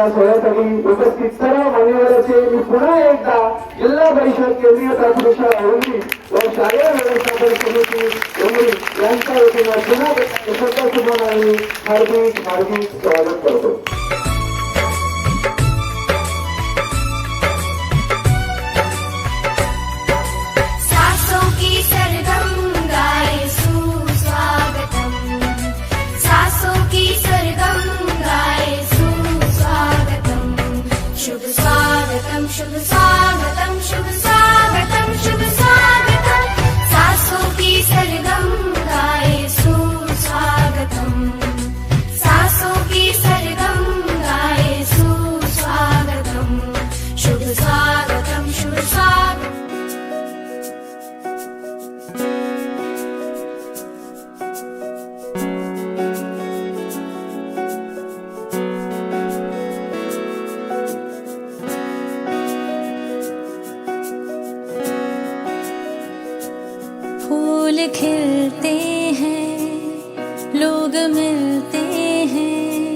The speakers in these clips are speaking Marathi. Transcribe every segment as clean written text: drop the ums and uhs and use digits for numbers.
या सोहळ्यासाठी उपस्थित सर्व मान्यवरांचे मी पुन्हा एकदा जिल्हा परिषद केंद्रीय प्राथमिक शाळा उमरी व शालेय व्यवस्थापन समिती उमरी यांच्या वतीनं पुन्हा एकदा हार्दिक हार्दिक स्वागत करतो. फूल खिलते हैं, लोग मिलते हैं,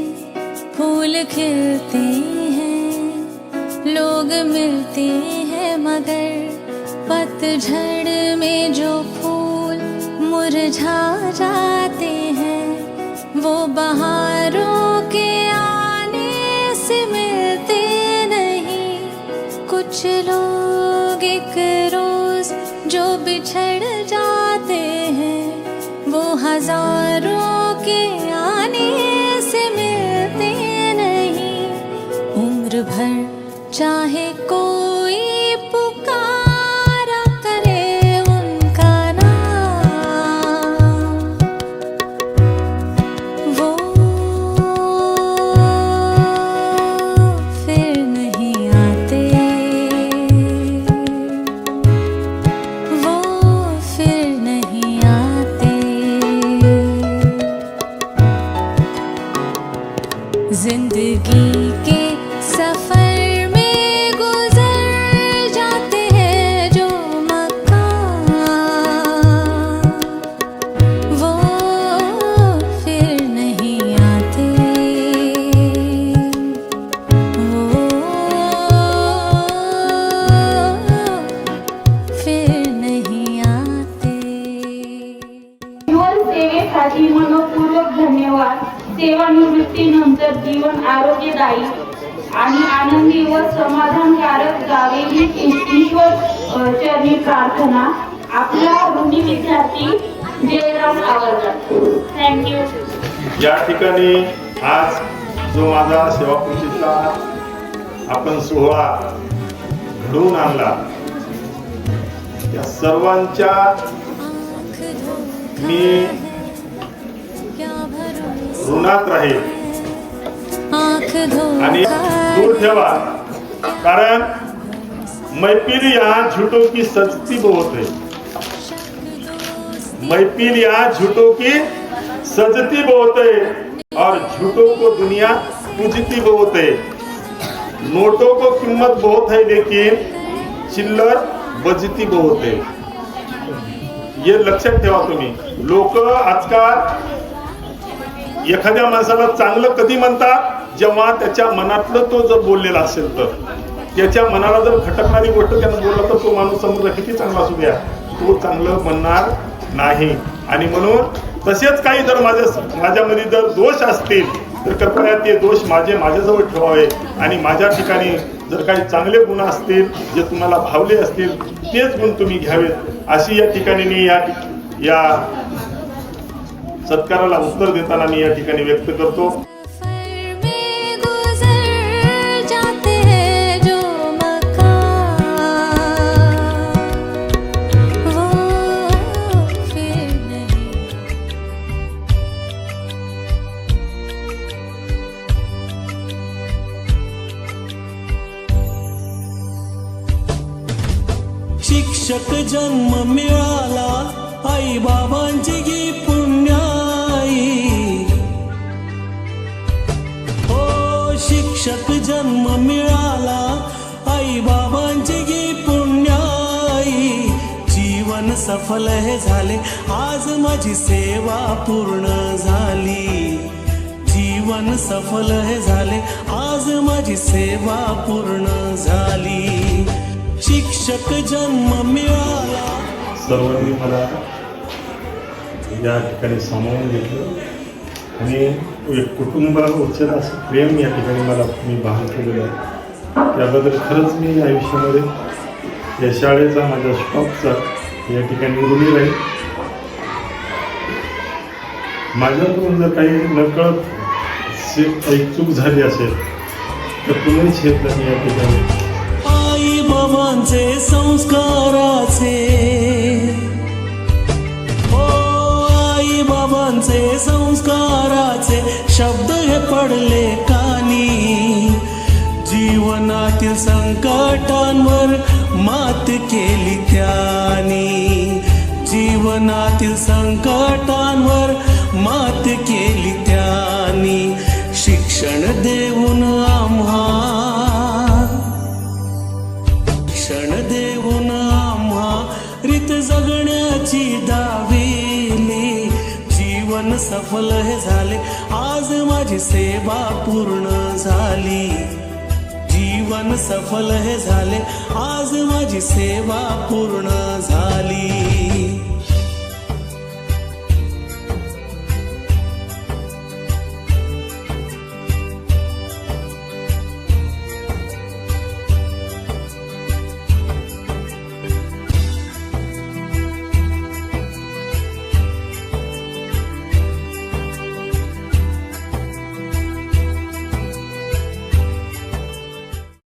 फूल खिलते हैं, लोग मिलते हैं, मगर पतझड़ में जो फूल मुरझा जाते हैं वो बहारों के आने से मिलते नहीं. कुछ लोग एक रोज जो बिछड़ जाते हैं वो हजारों के आने से मिलते नहीं. उम्र भर चाहे कोई पुकारा करे उनका नाम, वो फिर नहीं आते, वो फिर नहीं आते. जिंदगी के सफर में गुजर जाते हैं जो मकाम, वो फिर नहीं आते, वो फिर नहीं आते. जीवन सेवेसाठी मनपूर्वक धन्यवाद. सेवानिवृत्तीनंतर जीवन आरोग्यदायी आणि आनंदी व समाधानकारक जावे हीच ईश्वर चरणी प्रार्थना. आपला ऋणी विद्यार्थी जयराम आवरकर. थँक्यू. या ठिकाणी आज जो माझा सेवाकृतीचा आपण सोहळा घडवून आणला या सर्वांच्या मी ऋणात राहील. आणि दूर ठेवा, कारण महफिल यहाँ झूठों की सजती बहुत है, महफिल यहाँ झूठों की सजती बहुत है और झूठों को दुनिया पूजती बहुत है. नोटों को कीमत बहुत है लेकिन चिल्लर बजती बहुत है. ये लक्षात ठेवा तुम्ही. लोक आजकाल एखाद्या माणसाला चांगलं कधी म्हणतात जेव्हा त्याच्या मनातलं तो जर बोललेला असेल तर. त्याच्या मनाला जर खटकणारी गोष्ट त्यानं बोलला तर तो माणूस समजा किती चांगला असू द्या तो चांगलं म्हणणार नाही. आणि म्हणून तसेच काही जर माझ्यामध्ये जर दोष असतील तर कृपया ते दोष माझ्याजवळ ठेवावे आणि माझ्या ठिकाणी जर काही चांगले गुण असतील जे तुम्हाला भावले असतील तेच गुण तुम्ही घ्यावेत. अशी या ठिकाणी मी या सत्काराला उत्तर देताना मी या ठिकाणी व्यक्त करतो. शिक्षक जन्म मिळाला आई बाबांची गी पुण्याई. हो शिक्षक जन्म मिळाला आई बाबांची गी पुण्याई. जीवन सफल हे झाले आज माझी सेवा पूर्ण झाली. जीवन जीवन सफल हे झाले, आज माझी सेवा पूर्ण झाली. शिक्षक जन्म मिळाला. सर्वांनी मला या ठिकाणी सामावून घेतलं आणि एक कुटुंबावरचं असं प्रेम या ठिकाणी मला मी बहाल केलेलं आहे. त्याबद्दल खरंच मी आयुष्यामध्ये या शाळेचा, माझ्या स्टॉपचा या ठिकाणी ऋणी राहील. माझ्याकडून जर काही नकळत काही चूक झाली असेल तर तुम्हीच हे या ठिकाणी आई बाबांचे संस्काराचे, ओ आई बाबांचे संस्काराचे शब्द हे पडले कानी. जीवनातील संकटांवर मात केली त्यांनी, जीवनातील संकटांवर मात केली त्यांनी. शिक्षण देऊन आम्हा, शिक्षण देऊन आम्हा रीत जगण्याची दाविली. जीवन सफल हे झाले, आज माझी सेवा पूर्ण झाली. जीवन सफल हे झाले, आज माझी सेवा पूर्ण झाली.